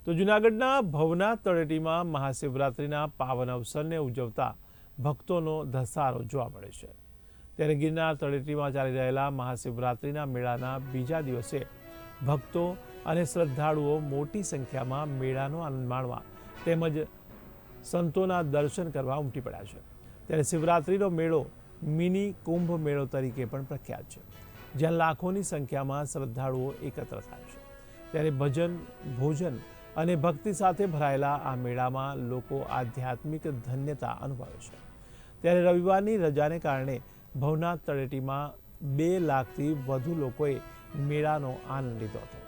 તો જૂનાગઢના ભવનાથ તળેટીમાં મહાશિવરાત્રિના પાવન અવસરને ઉજવતા ભક્તોનો ધસારો જોવા મળે છે। ત્યારે ગિરનાર તળેટીમાં ચાલી રહેલા મહાશિવરાત્રિના મેળાના બીજા દિવસે ભક્તો અને શ્રદ્ધાળુઓ મોટી સંખ્યામાં મેળાનો આનંદ માણવા તેમજ સંતોના દર્શન કરવા ઉમટી પડ્યા છે। ત્યારે શિવરાત્રિનો મેળો મિની કુંભ મેળો તરીકે પણ પ્રખ્યાત છે, જ્યાં લાખોની સંખ્યામાં શ્રદ્ધાળુઓ એકત્ર થાય છે। ત્યારે ભજન, ભોજન અને ભક્તિ સાથે ભરાયેલા આ મેળામાં લોકો આધ્યાત્મિક ધન્યતા અનુભવે છે। ત્યારે રવિવારની રજાને કારણે ભવનાથ તળેટીમાં 2 લાખથી વધુ લોકોએ મેળાનો આનંદ લીધો હતો।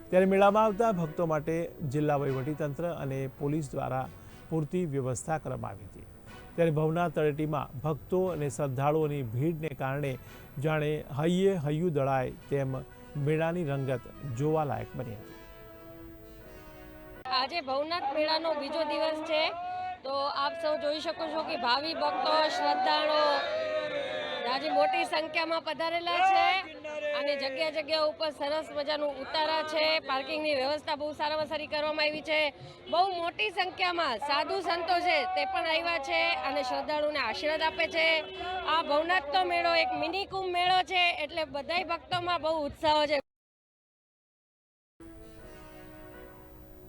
ત્યારે મેળામાં આવતા ભક્તો માટે જિલ્લા વહીવટીતંત્ર અને પોલીસ દ્વારા પૂરતી વ્યવસ્થા કરવામાં આવી હતી। ત્યારે ભવનાથ તળેટીમાં ભક્તો અને શ્રદ્ધાળુઓની ભીડને કારણે જાણે હૈયે હૈયું દળાય તેમ મેળાની રંગત જોવાલાયક બની હતી। આજે ભવનાથ મેળાનો બીજો દિવસ છે, તો આપ સૌ જોઈ શકો છો કે ભાવિ ભક્તો, શ્રદ્ધાળુઓ આજે મોટી સંખ્યામાં પધારેલા છે અને જગ્યા જગ્યા ઉપર સરસ મજાનું ઉતારા છે। પાર્કિંગની વ્યવસ્થા બહુ સારામાં સારી કરવામાં આવી છે। બહુ મોટી સંખ્યામાં સાધુ સંતો છે તે પણ આવ્યા છે અને શ્રદ્ધાળુઓને આશીર્વાદ આપે છે। આ ભવનાથનો મેળો એક મિની કુંભ મેળો છે, એટલે બધાય ભક્તોમાં બહુ ઉત્સાહ છે।